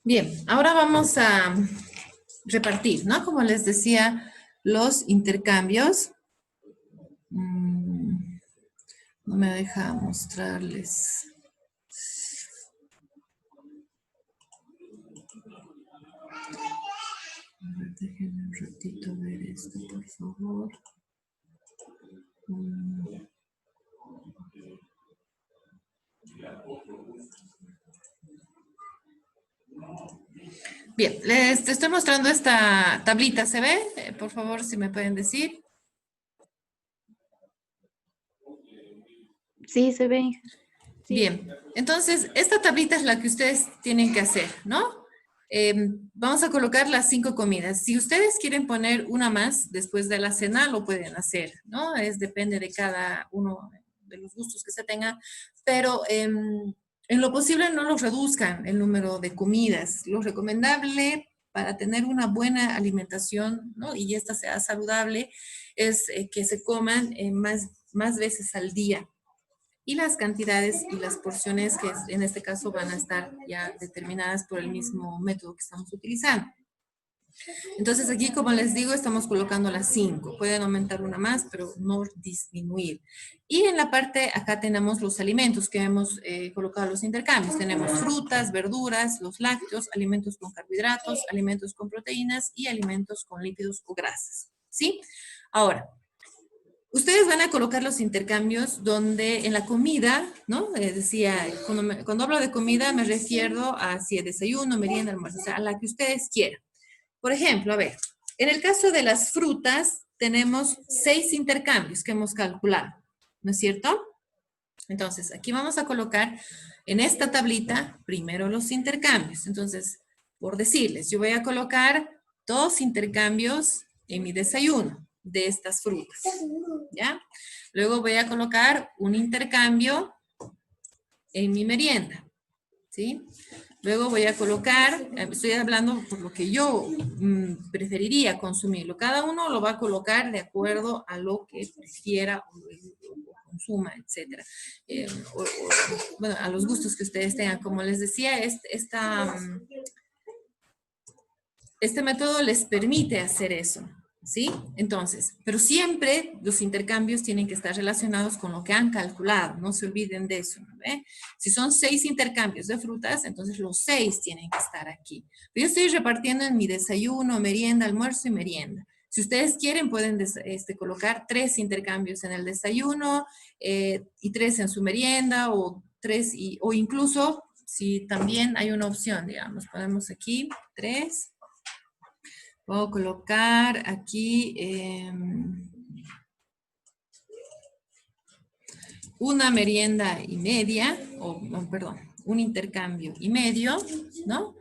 Bien, ahora vamos a repartir, ¿no? Como les decía, los intercambios. No me deja mostrarles. A ver, déjenme un ratito ver esto, por favor. Bien, les estoy mostrando esta tablita, ¿se ve? Por favor, si me pueden decir. Sí, se ve. Sí. Bien, entonces, esta tablita es la que ustedes tienen que hacer, ¿no? Vamos a colocar las 5 comidas. Si ustedes quieren poner una más después de la cena, lo pueden hacer, ¿no? Depende de cada uno de los gustos que se tenga, pero en lo posible no los reduzcan el número de comidas. Lo recomendable para tener una buena alimentación, ¿no? Y esta sea saludable, es que se coman más veces al día. Y las cantidades y las porciones que en este caso van a estar ya determinadas por el mismo método que estamos utilizando. Entonces aquí, como les digo, estamos colocando las 5. Pueden aumentar una más, pero no disminuir. Y en la parte, acá tenemos los alimentos que hemos colocado los intercambios. Tenemos frutas, verduras, los lácteos, alimentos con carbohidratos, alimentos con proteínas y alimentos con lípidos o grasas. ¿Sí? Ahora, ustedes van a colocar los intercambios donde en la comida, ¿no? Decía, cuando hablo de comida me refiero a si es desayuno, merienda, almuerzo, o sea, a la que ustedes quieran. Por ejemplo, a ver, en el caso de las frutas, tenemos 6 intercambios que hemos calculado, ¿no es cierto? Entonces, aquí vamos a colocar en esta tablita primero los intercambios. Entonces, por decirles, yo voy a colocar 2 intercambios en mi desayuno de estas frutas, ¿ya? Luego voy a colocar un intercambio en mi merienda, ¿sí? Luego voy a colocar, estoy hablando por lo que yo preferiría consumirlo. Cada uno lo va a colocar de acuerdo a lo que prefiera o consuma, etcétera. Bueno, a los gustos que ustedes tengan. Como les decía, este método les permite hacer eso, ¿sí? Entonces, pero siempre los intercambios tienen que estar relacionados con lo que han calculado, no se olviden de eso, ¿no ve? Si son 6 intercambios de frutas, entonces los 6 tienen que estar aquí. Yo estoy repartiendo en mi desayuno, merienda, almuerzo y merienda. Si ustedes quieren, pueden colocar 3 intercambios en el desayuno y 3 en su merienda, o incluso, si también hay una opción, digamos, ponemos aquí 3. Puedo colocar aquí una merienda y media, perdón, un intercambio y medio, ¿no?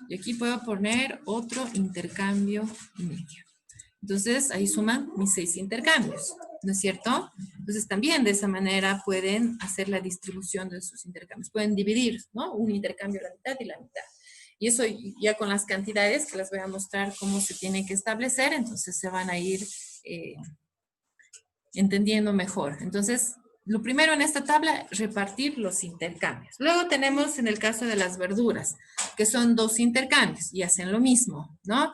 Y aquí puedo poner otro intercambio y medio. Entonces, ahí suman mis 6 intercambios, ¿no es cierto? Entonces, también de esa manera pueden hacer la distribución de sus intercambios. Pueden dividir, ¿no? Un intercambio a la mitad y la mitad. Y eso ya con las cantidades que les voy a mostrar cómo se tienen que establecer, entonces se van a ir entendiendo mejor. Entonces, lo primero en esta tabla, repartir los intercambios. Luego tenemos en el caso de las verduras, que son 2 intercambios y hacen lo mismo, ¿no?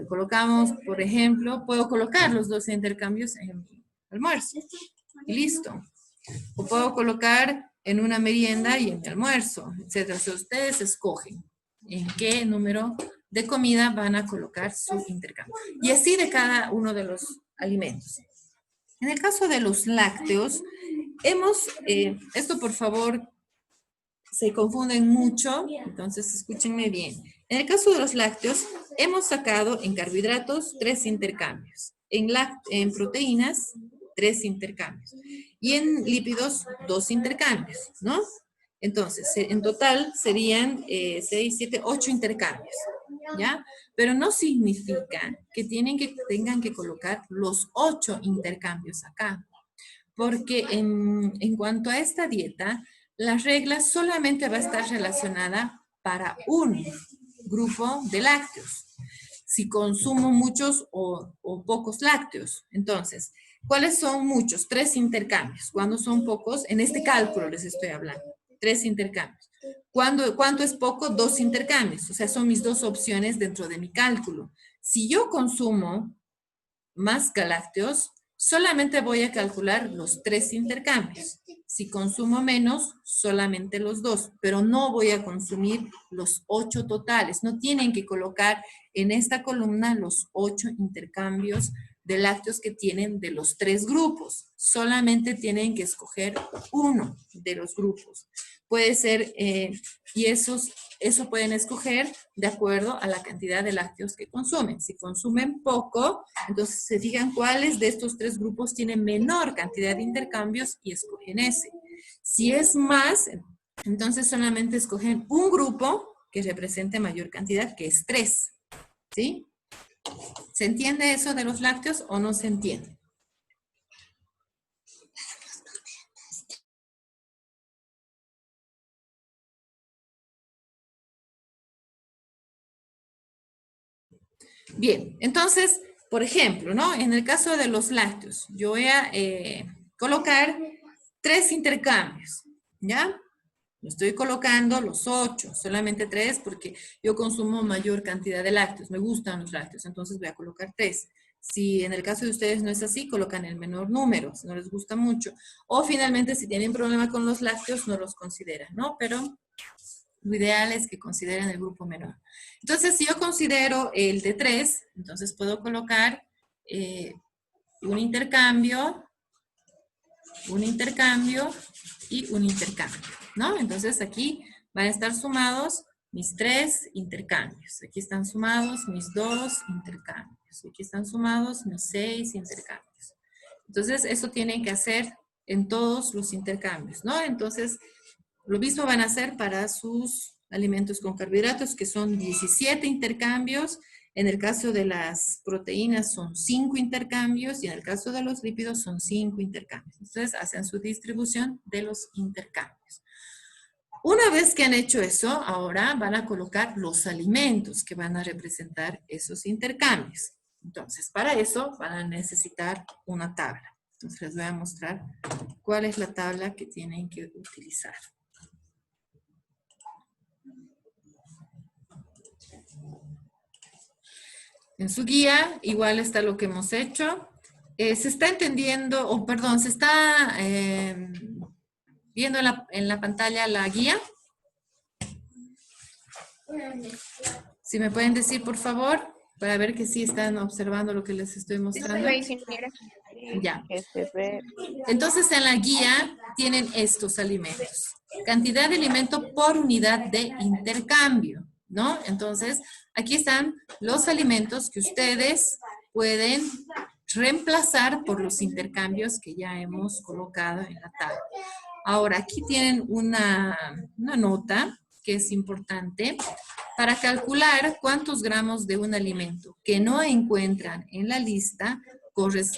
Colocamos, por ejemplo, puedo colocar los 2 intercambios en mi almuerzo y listo. O puedo colocar en una merienda y en mi almuerzo, etcétera. Si ustedes escogen en qué número de comida van a colocar su intercambio. Y así de cada uno de los alimentos. En el caso de los lácteos, esto por favor, se confunden mucho, entonces escúchenme bien. En el caso de los lácteos, hemos sacado en carbohidratos 3 intercambios, en proteínas 3 intercambios y en lípidos 2 intercambios, ¿no? Entonces, en total serían 6, 7, 8 intercambios, ¿ya? Pero no significa que tengan que colocar los 8 intercambios acá, porque en cuanto a esta dieta, la regla solamente va a estar relacionada para un grupo de lácteos. Si consumo muchos o pocos lácteos. Entonces, ¿cuáles son muchos? 3 intercambios. Cuando son pocos, en este cálculo les estoy hablando. 3 intercambios. ¿Cuánto es poco? 2 intercambios. O sea, son mis 2 opciones dentro de mi cálculo. Si yo consumo más lácteos, solamente voy a calcular los 3 intercambios. Si consumo menos, solamente los 2, pero no voy a consumir los 8 totales. No tienen que colocar en esta columna los 8 intercambios de lácteos que tienen de los 3 grupos. Solamente tienen que escoger uno de los grupos. Puede ser, y eso pueden escoger de acuerdo a la cantidad de lácteos que consumen. Si consumen poco, entonces se fijan cuáles de estos 3 grupos tienen menor cantidad de intercambios y escogen ese. Si es más, entonces solamente escogen un grupo que represente mayor cantidad, que es 3. ¿Sí? ¿Se entiende eso de los lácteos o no se entiende? Bien, entonces, por ejemplo, ¿no? En el caso de los lácteos, yo voy a colocar 3 intercambios, ¿ya? No estoy colocando los 8, solamente 3 porque yo consumo mayor cantidad de lácteos, me gustan los lácteos, entonces voy a colocar 3. Si en el caso de ustedes no es así, colocan el menor número, si no les gusta mucho. O finalmente, si tienen problema con los lácteos, no los consideran, ¿no? Pero lo ideal es que consideren el grupo menor. Entonces, si yo considero el de 3, entonces puedo colocar un intercambio y un intercambio, ¿no? Entonces, aquí van a estar sumados mis 3 intercambios. Aquí están sumados mis 2 intercambios. Aquí están sumados mis 6 intercambios. Entonces, eso tienen que hacer en todos los intercambios, ¿no? Entonces, lo mismo van a hacer para sus alimentos con carbohidratos, que son 17 intercambios. En el caso de las proteínas son 5 intercambios y en el caso de los lípidos son 5 intercambios. Entonces, hacen su distribución de los intercambios. Una vez que han hecho eso, ahora van a colocar los alimentos que van a representar esos intercambios. Entonces, para eso van a necesitar una tabla. Entonces, les voy a mostrar cuál es la tabla que tienen que utilizar. En su guía, igual está lo que hemos hecho. Se está entendiendo, o perdón, se está viendo en la pantalla la guía. Si me pueden decir, por favor, para ver que sí están observando lo que les estoy mostrando. Ya. Entonces, en la guía tienen estos alimentos. Cantidad de alimento por unidad de intercambio, ¿no? Entonces, aquí están los alimentos que ustedes pueden reemplazar por los intercambios que ya hemos colocado en la tabla. Ahora, aquí tienen una nota que es importante para calcular cuántos gramos de un alimento que no encuentran en la lista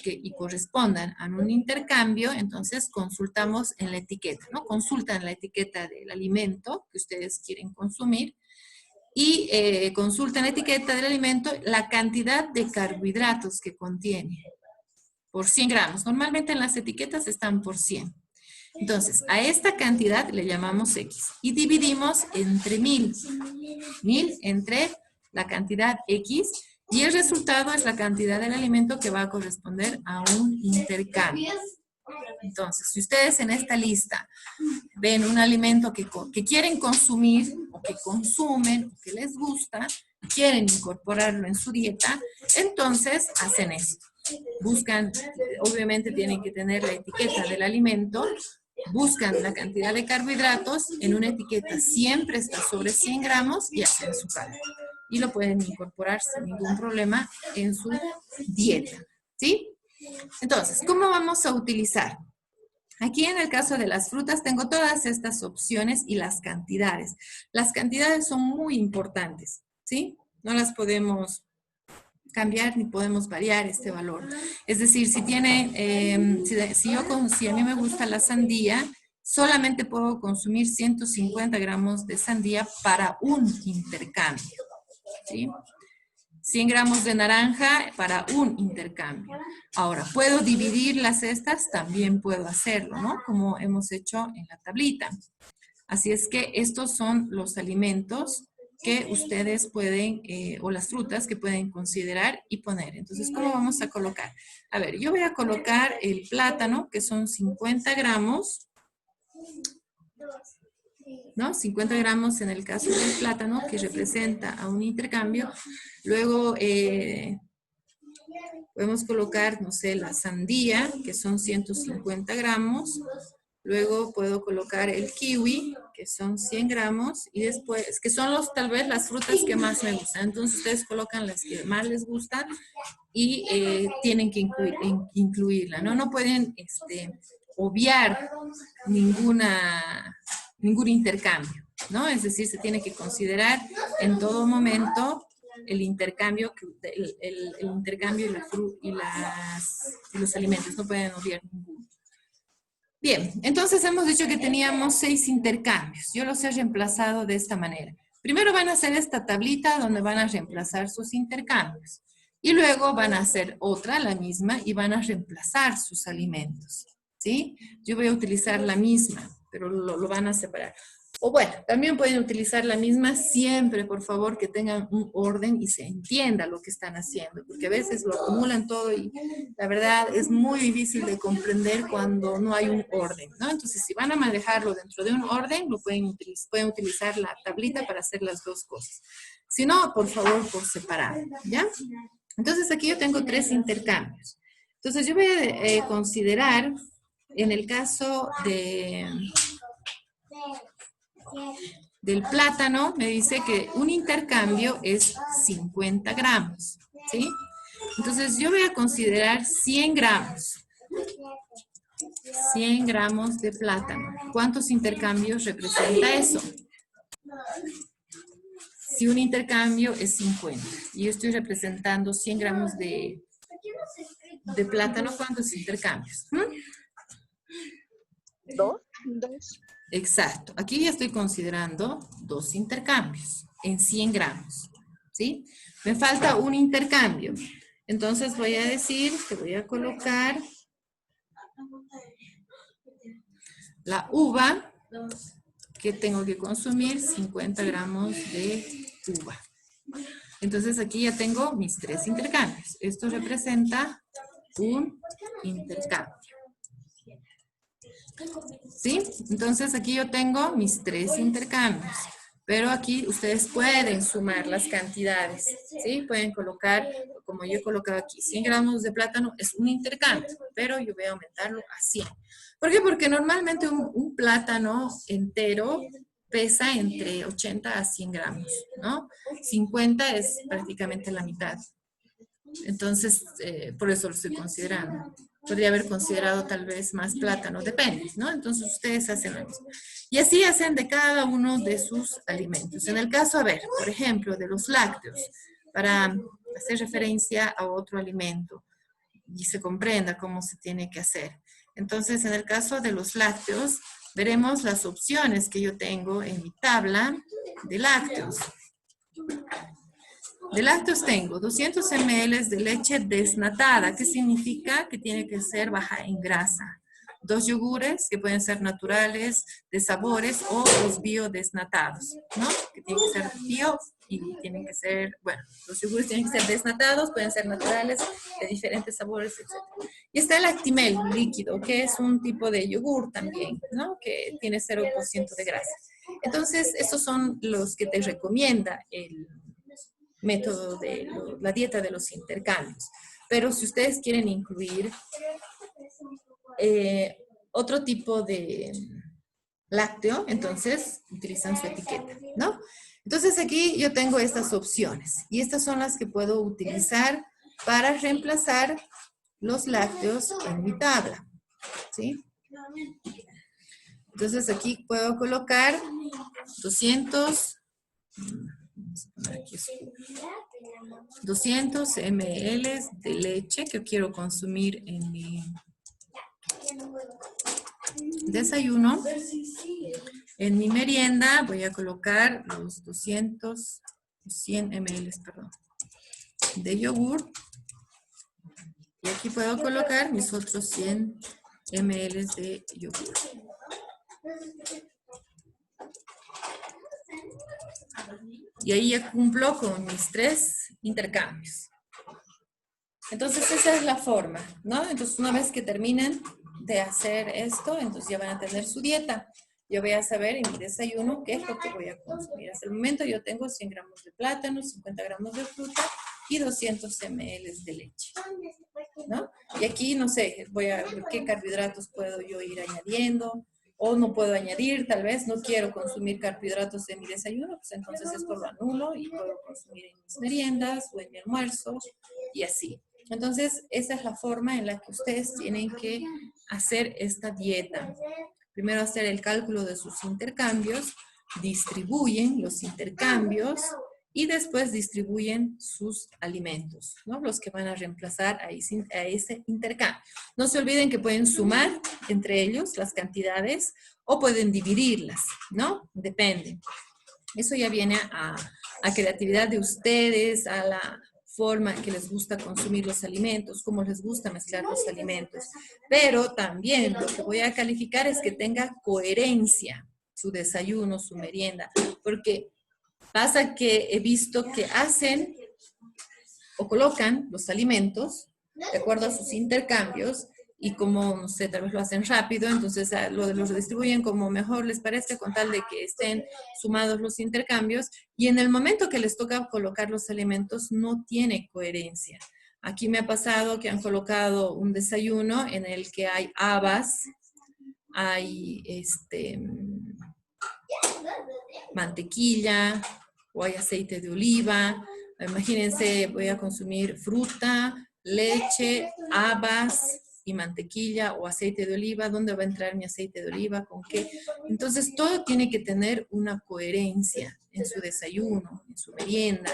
y correspondan a un intercambio, entonces consultamos en la etiqueta, ¿no? Consultan la etiqueta del alimento que ustedes quieren consumir y consultan la etiqueta del alimento, la cantidad de carbohidratos que contiene por 100 gramos. Normalmente en las etiquetas están por 100. Entonces, a esta cantidad le llamamos X y dividimos entre 1000. 1000 entre la cantidad X y el resultado es la cantidad del alimento que va a corresponder a un intercambio. Entonces, si ustedes en esta lista ven un alimento que quieren consumir o que consumen o que les gusta, quieren incorporarlo en su dieta, entonces hacen esto. Buscan, obviamente tienen que tener la etiqueta del alimento, buscan la cantidad de carbohidratos, en una etiqueta siempre está sobre 100 gramos y hacen su cálculo. Y lo pueden incorporar sin ningún problema en su dieta, ¿sí? Entonces, ¿cómo vamos a utilizar? Aquí en el caso de las frutas tengo todas estas opciones y las cantidades. Las cantidades son muy importantes, ¿sí? No las podemos cambiar ni podemos variar este valor. Es decir, si tiene, si a mí me gusta la sandía, solamente puedo consumir 150 gramos de sandía para un intercambio, ¿sí? 100 gramos de naranja para un intercambio. Ahora, ¿puedo dividir las cestas? También puedo hacerlo, ¿no? Como hemos hecho en la tablita. Así es que estos son los alimentos que ustedes pueden, o las frutas que pueden considerar y poner. Entonces, ¿cómo vamos a colocar? A ver, yo voy a colocar el plátano, que son 50 gramos, ¿no? 50 gramos en el caso del plátano, que representa a un intercambio. Luego, podemos colocar, no sé, la sandía, que son 150 gramos. Luego puedo colocar el kiwi, que son 100 gramos. Y después, que son tal vez las frutas que más me gustan. Entonces, ustedes colocan las que más les gustan y tienen que incluirla, ¿no? No pueden obviar ningún intercambio, ¿no? Es decir, se tiene que considerar en todo momento el intercambio, el intercambio y los alimentos, no pueden obviar ninguno. Bien, entonces hemos dicho que teníamos 6 intercambios. Yo los he reemplazado de esta manera. Primero van a hacer esta tablita donde van a reemplazar sus intercambios. Y luego van a hacer otra, la misma, y van a reemplazar sus alimentos. ¿Sí? Yo voy a utilizar la misma, pero lo van a separar. O bueno, también pueden utilizar la misma siempre, por favor, que tengan un orden y se entienda lo que están haciendo, porque a veces lo acumulan todo y la verdad es muy difícil de comprender cuando no hay un orden, ¿no? Entonces, si van a manejarlo dentro de un orden, pueden utilizar la tablita para hacer las dos cosas. Si no, por favor, por separado, ¿ya? Entonces, aquí yo tengo 3 intercambios. Entonces, yo voy a considerar, en el caso del plátano, me dice que un intercambio es 50 gramos, ¿sí? Entonces, yo voy a considerar 100 gramos. 100 gramos de plátano. ¿Cuántos intercambios representa eso? Si un intercambio es 50 y yo estoy representando 100 gramos de plátano, ¿cuántos intercambios? ¿Dos? Exacto. Aquí ya estoy considerando 2 intercambios en 100 gramos. ¿Sí? Me falta un intercambio. Entonces voy a decir que voy a colocar la uva, que tengo que consumir 50 gramos de uva. Entonces aquí ya tengo mis 3 intercambios. Esto representa un intercambio. ¿Sí? Entonces aquí yo tengo mis 3 intercambios. Pero aquí ustedes pueden sumar las cantidades. ¿Sí? Pueden colocar, como yo he colocado aquí, 100 gramos de plátano es un intercambio. Pero yo voy a aumentarlo a 100. ¿Por qué? Porque normalmente un plátano entero pesa entre 80 a 100 gramos, ¿no? 50 es prácticamente la mitad. Entonces, por eso lo estoy considerando. Podría haber considerado tal vez más plátano, depende, ¿no? Entonces, ustedes hacen lo mismo. Y así hacen de cada uno de sus alimentos. En el caso, a ver, por ejemplo, de los lácteos, para hacer referencia a otro alimento y se comprenda cómo se tiene que hacer. Entonces, en el caso de los lácteos, veremos las opciones que yo tengo en mi tabla de lácteos. De lácteos tengo 200 ml de leche desnatada, que significa que tiene que ser baja en grasa. 2 yogures, que pueden ser naturales, de sabores, o los biodesnatados, ¿no? Que tienen que ser bio y tienen que ser, bueno, los yogures tienen que ser desnatados, pueden ser naturales, de diferentes sabores, etc. Y está el Actimel líquido, que es un tipo de yogur también, ¿no? Que tiene 0% de grasa. Entonces, estos son los que te recomienda el método de la dieta de los intercambios. Pero si ustedes quieren incluir otro tipo de lácteo, entonces utilizan su etiqueta, ¿no? Entonces aquí yo tengo estas opciones y estas son las que puedo utilizar para reemplazar los lácteos en mi tabla, ¿sí? Entonces aquí puedo colocar 200 ml de leche que quiero consumir en mi desayuno. En mi merienda voy a colocar los 100 ml, perdón, de yogur. Y aquí puedo colocar mis otros 100 ml de yogur. Y ahí ya cumplo con mis 3 intercambios. Entonces esa es la forma, ¿no? Entonces una vez que terminen de hacer esto, entonces ya van a tener su dieta. Yo voy a saber en mi desayuno qué es lo que voy a consumir. Hasta el momento yo tengo 100 gramos de plátano, 50 gramos de fruta y 200 ml de leche, ¿no? Y aquí, no sé, voy a ver qué carbohidratos puedo yo ir añadiendo o no puedo añadir, tal vez no quiero consumir carbohidratos en mi desayuno, pues entonces esto lo anulo y puedo consumir en mis meriendas o en mi almuerzo y así. Entonces, esa es la forma en la que ustedes tienen que hacer esta dieta. Primero hacer el cálculo de sus intercambios, distribuyen los intercambios y después distribuyen sus alimentos, ¿no? Los que van a reemplazar a ese intercambio. No se olviden que pueden sumar entre ellos las cantidades o pueden dividirlas, ¿no? Depende. Eso ya viene a creatividad de ustedes, a la forma que les gusta consumir los alimentos, cómo les gusta mezclar los alimentos. Pero también lo que voy a calificar es que tenga coherencia su desayuno, su merienda, porque pasa que he visto que hacen o colocan los alimentos de acuerdo a sus intercambios y como, no sé, tal vez lo hacen rápido, entonces los distribuyen como mejor les parezca con tal de que estén sumados los intercambios y en el momento que les toca colocar los alimentos no tiene coherencia. Aquí me ha pasado que han colocado un desayuno en el que hay habas, hay mantequilla o hay aceite de oliva. Imagínense, voy a consumir fruta, leche, habas y mantequilla o aceite de oliva. ¿Dónde va a entrar mi aceite de oliva? ¿Con qué? Entonces, todo tiene que tener una coherencia en su desayuno, en su merienda,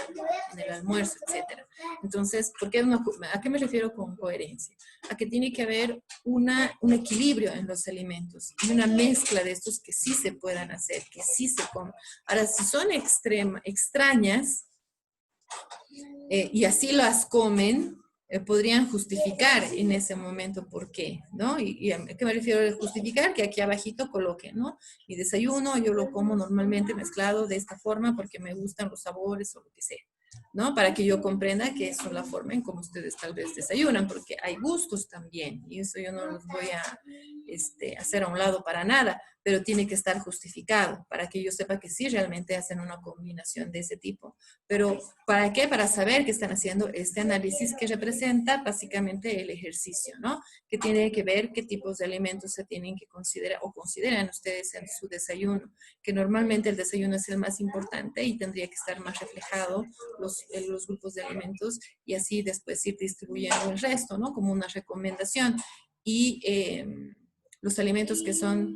en el almuerzo, etc. Entonces, ¿a qué me refiero con coherencia? A que tiene que haber un equilibrio en los alimentos y una mezcla de estos que sí se puedan hacer, que sí se coman. Ahora, si son extrañas y así las comen, podrían justificar en ese momento por qué, ¿no? ¿Y a qué me refiero a justificar? Que aquí abajito coloque, ¿no? Mi desayuno yo lo como normalmente mezclado de esta forma porque me gustan los sabores o lo que sea, ¿no? Para que yo comprenda que eso es la forma en cómo ustedes tal vez desayunan, porque hay gustos también, y eso yo no los voy a hacer a un lado para nada, pero tiene que estar justificado para que yo sepa que sí realmente hacen una combinación de ese tipo. Pero ¿para qué? Para saber que están haciendo este análisis que representa básicamente el ejercicio, ¿no? Que tiene que ver qué tipos de alimentos se tienen que considerar o consideran ustedes en su desayuno, que normalmente el desayuno es el más importante y tendría que estar más reflejado los grupos de alimentos y así después ir distribuyendo el resto, ¿no? Como una recomendación. Y los alimentos que son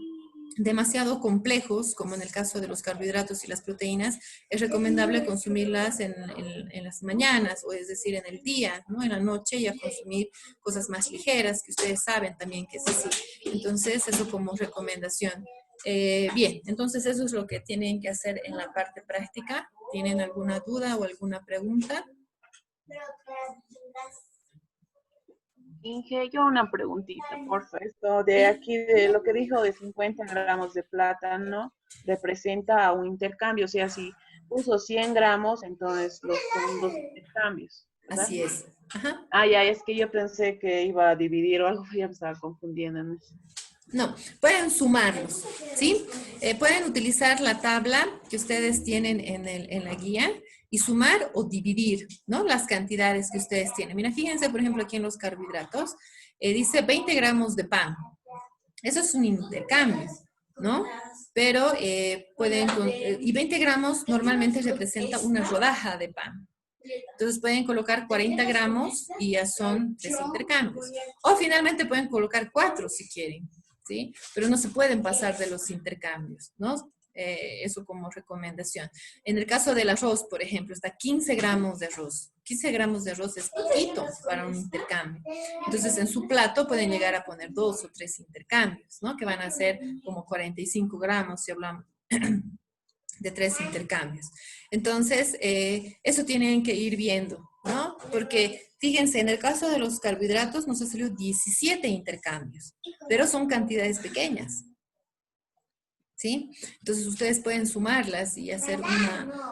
demasiado complejos, como en el caso de los carbohidratos y las proteínas, es recomendable consumirlas en las mañanas, o es decir, en el día, ¿no? En la noche ya consumir cosas más ligeras, que ustedes saben también que es así. Entonces, eso como recomendación. Bien, entonces eso es lo que tienen que hacer en la parte práctica. ¿Tienen alguna duda o alguna pregunta? Inge, yo una preguntita, por favor. Esto de aquí, de lo que dijo de 50 gramos de plátano, representa un intercambio. O sea, si puso 100 gramos, entonces los segundos intercambios, ¿verdad? Así es. Ajá. Ah, ya, es que yo pensé que iba a dividir o algo, ya me estaba confundiendo en eso. No, pueden sumarlos, ¿sí? Pueden utilizar la tabla que ustedes tienen en la guía y sumar o dividir, ¿no? Las cantidades que ustedes tienen. Mira, fíjense, por ejemplo, aquí en los carbohidratos, dice 20 gramos de pan. Eso es un intercambio, ¿no? Pero y 20 gramos normalmente representa una rodaja de pan. Entonces pueden colocar 40 gramos y ya son 3 intercambios. O finalmente pueden colocar 4 si quieren, ¿sí? Pero no se pueden pasar de los intercambios, ¿no? Eso como recomendación. En el caso del arroz, por ejemplo, está 15 gramos de arroz. 15 gramos de arroz es poquito para un intercambio. Entonces, en su plato pueden llegar a poner 2 o 3 intercambios, ¿no? Que van a ser como 45 gramos si hablamos de 3 intercambios. Entonces, eso tienen que ir viendo, ¿no? Porque fíjense, en el caso de los carbohidratos nos ha salido 17 intercambios, pero son cantidades pequeñas, ¿sí? Entonces ustedes pueden sumarlas y hacer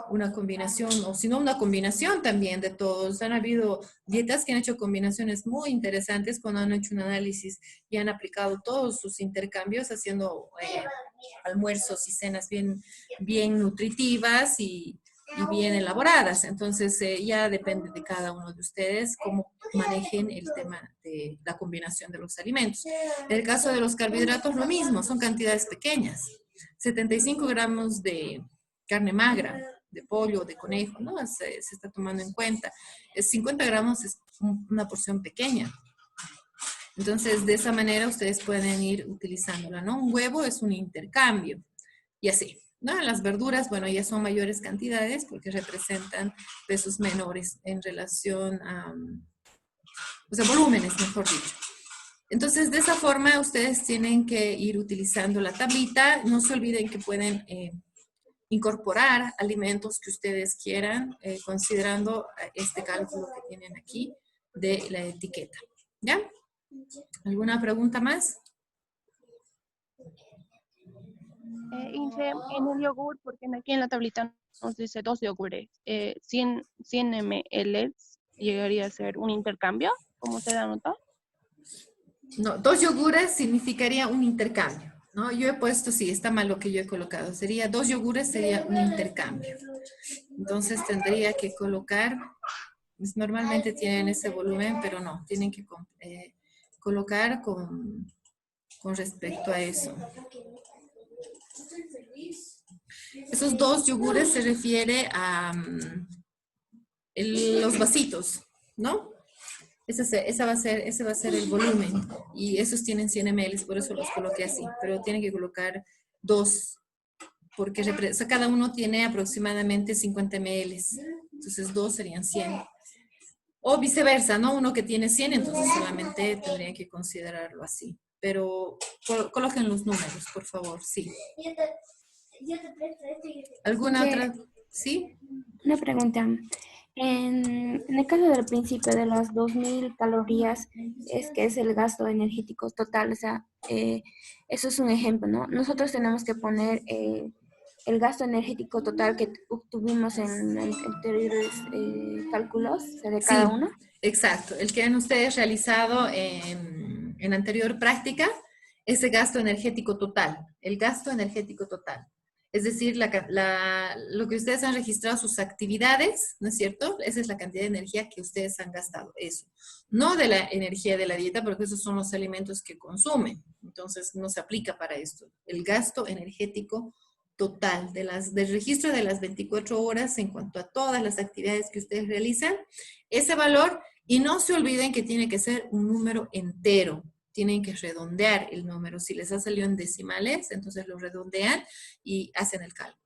una combinación, o si no, una combinación también de todos. Han habido dietas que han hecho combinaciones muy interesantes cuando han hecho un análisis y han aplicado todos sus intercambios haciendo almuerzos y cenas bien nutritivas y bien elaboradas. Entonces ya depende de cada uno de ustedes cómo manejen el tema de la combinación de los alimentos. En el caso de los carbohidratos, lo mismo, son cantidades pequeñas. 75 gramos de carne magra, de pollo, de conejo, ¿no? Se está tomando en cuenta. 50 gramos es una porción pequeña. Entonces, de esa manera ustedes pueden ir utilizándola, ¿no? Un huevo es un intercambio y así, ¿no? Las verduras, bueno, ya son mayores cantidades porque representan pesos menores en relación a, o sea, volúmenes, mejor dicho. Entonces, de esa forma, ustedes tienen que ir utilizando la tablita. No se olviden que pueden incorporar alimentos que ustedes quieran, considerando este cálculo que tienen aquí de la etiqueta. ¿Ya? ¿Alguna pregunta más? Inge, en el yogur, porque aquí en la tablita nos dice 2 yogures, 100 ml, ¿llegaría a ser un intercambio, como usted anotó? No, 2 yogures significaría un intercambio, ¿no? Yo he puesto, sí, está mal lo que yo he colocado. Sería 2 yogures, sería un intercambio. Entonces tendría que colocar, pues, normalmente tienen ese volumen, pero no, tienen que colocar con respecto a eso. Esos 2 yogures se refiere a los vasitos, ¿no? Ese va a ser el volumen. Y esos tienen 100 ml, por eso los coloqué así. Pero tienen que colocar 2, porque o sea, cada uno tiene aproximadamente 50 ml. Entonces 2 serían 100. O viceversa, ¿no? Uno que tiene 100, entonces solamente tendrían que considerarlo así. Pero coloquen los números, por favor, sí. ¿Alguna otra? ¿Sí? Una pregunta. En el caso del principio de las 2000 calorías, es que es el gasto energético total, o sea, eso es un ejemplo, ¿no? Nosotros tenemos que poner el gasto energético total que obtuvimos en anteriores cálculos, o sea, de cada Sí, uno. exacto. El que han ustedes realizado en anterior práctica, ese gasto energético total, el gasto energético total. Es decir, lo que ustedes han registrado, sus actividades, ¿no es cierto? Esa es la cantidad de energía que ustedes han gastado, eso. No de la energía de la dieta, porque esos son los alimentos que consumen. Entonces, no se aplica para esto. El gasto energético total del registro de las 24 horas en cuanto a todas las actividades que ustedes realizan, ese valor, y no se olviden que tiene que ser un número entero. Tienen que redondear el número. Si les ha salido en decimales, entonces lo redondean y hacen el cálculo.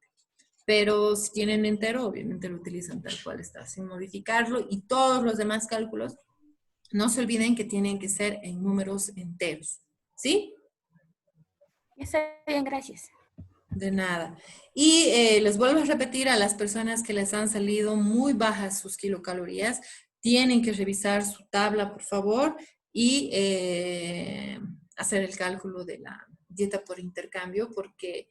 Pero si tienen entero, obviamente lo utilizan tal cual está, sin modificarlo. Y todos los demás cálculos, no se olviden que tienen que ser en números enteros. ¿Sí? Está bien, gracias. De nada. Y les vuelvo a repetir a las personas que les han salido muy bajas sus kilocalorías, tienen que revisar su tabla, por favor, y hacer el cálculo de la dieta por intercambio, porque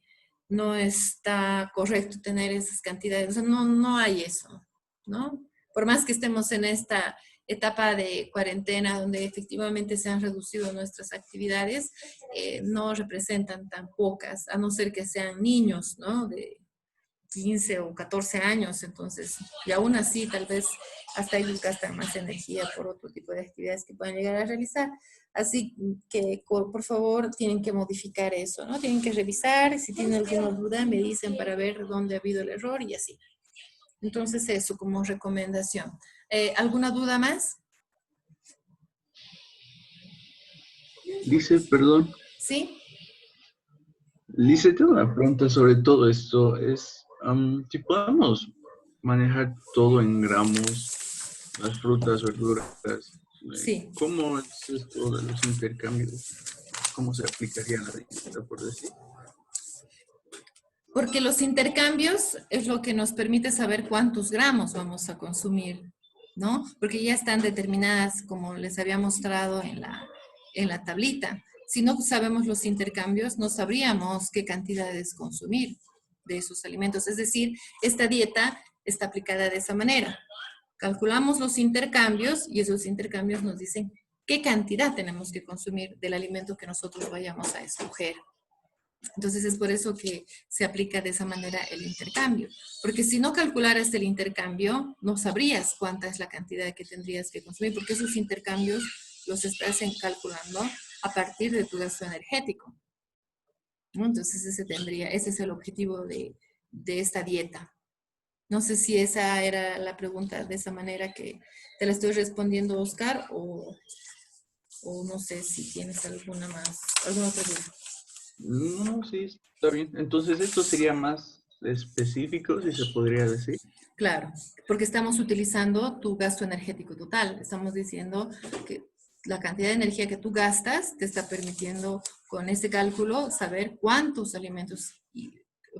no está correcto tener esas cantidades. O sea, no hay eso, ¿no? Por más que estemos en esta etapa de cuarentena donde efectivamente se han reducido nuestras actividades, no representan tan pocas, a no ser que sean niños, ¿no? De 15 o 14 años, entonces, y aún así, tal vez hasta ellos gastan más energía por otro tipo de actividades que pueden llegar a realizar. Así que, por favor, tienen que modificar eso, ¿no? Tienen que revisar, si tienen alguna duda, me dicen para ver dónde ha habido el error y así. Entonces, eso como recomendación. ¿Alguna duda más? Lice, perdón. ¿Sí? Lice, tengo una pregunta sobre todo esto. Es si podemos manejar todo en gramos, las frutas, verduras. Sí. ¿Cómo es esto de los intercambios? ¿Cómo se aplicaría a la dieta, por decir? Porque los intercambios es lo que nos permite saber cuántos gramos vamos a consumir, ¿no? Porque ya están determinadas, como les había mostrado en la tablita. Si no sabemos los intercambios, no sabríamos qué cantidades consumir de esos alimentos. Es decir, esta dieta está aplicada de esa manera. Calculamos los intercambios y esos intercambios nos dicen qué cantidad tenemos que consumir del alimento que nosotros vayamos a escoger. Entonces es por eso que se aplica de esa manera el intercambio. Porque si no calcularas el intercambio, no sabrías cuánta es la cantidad que tendrías que consumir, porque esos intercambios los estás calculando a partir de tu gasto energético, ¿no? Entonces ese es el objetivo de esta dieta. No sé si esa era la pregunta de esa manera que te la estoy respondiendo, Oscar, o no sé si tienes alguna otra duda. No, sí, está bien. Entonces esto sería más específico, si se podría decir. Claro, porque estamos utilizando tu gasto energético total. Estamos diciendo que la cantidad de energía que tú gastas te está permitiendo con este cálculo saber cuántos alimentos,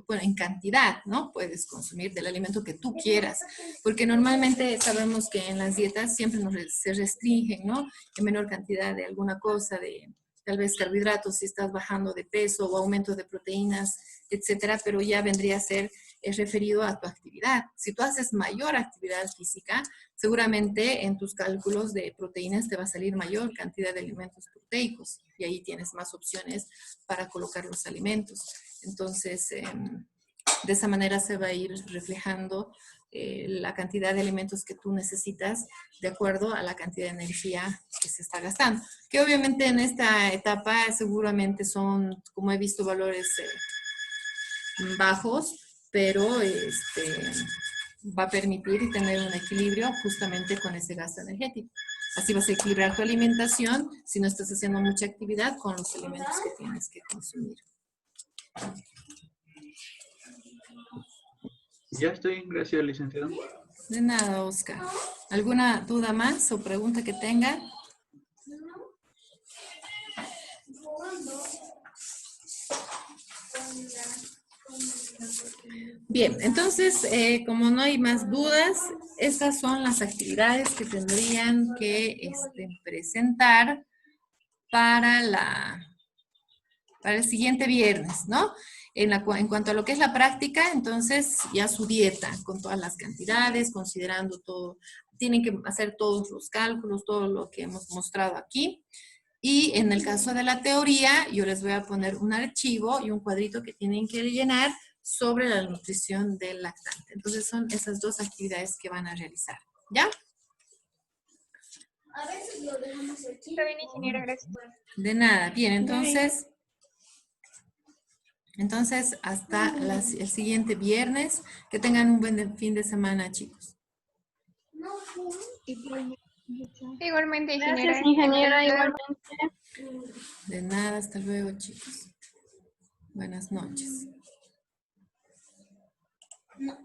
bueno, en cantidad, ¿no? Puedes consumir del alimento que tú quieras. Porque normalmente sabemos que en las dietas siempre se restringen, ¿no? En menor cantidad de alguna cosa, de tal vez carbohidratos si estás bajando de peso o aumento de proteínas, etcétera, pero ya vendría a ser referido a tu actividad. Si tú haces mayor actividad física, seguramente en tus cálculos de proteínas te va a salir mayor cantidad de alimentos proteicos y ahí tienes más opciones para colocar los alimentos. Entonces, de esa manera se va a ir reflejando la cantidad de alimentos que tú necesitas de acuerdo a la cantidad de energía que se está gastando. Que obviamente en esta etapa seguramente son, como he visto, valores bajos, pero va a permitir tener un equilibrio justamente con ese gasto energético. Así vas a equilibrar tu alimentación si no estás haciendo mucha actividad con los alimentos que tienes que consumir. Ya estoy, gracias, licenciado. De nada, Oscar. ¿Alguna duda más o pregunta que tenga? Bien, entonces, como no hay más dudas, estas son las actividades que tendrían que presentar para el siguiente viernes, ¿no? En cuanto a lo que es la práctica, entonces ya su dieta, con todas las cantidades, considerando todo, tienen que hacer todos los cálculos, todo lo que hemos mostrado aquí. Y en el caso de la teoría, yo les voy a poner un archivo y un cuadrito que tienen que llenar sobre la nutrición del lactante. Entonces son esas dos actividades que van a realizar, ¿ya? A veces lo dejamos aquí. Está bien, ingeniera, gracias. De nada. Bien, entonces hasta el siguiente viernes. Que tengan un buen fin de semana, chicos. Igualmente, ingeniera. Gracias, ingeniera, igualmente. De nada, hasta luego, chicos. Buenas noches. No.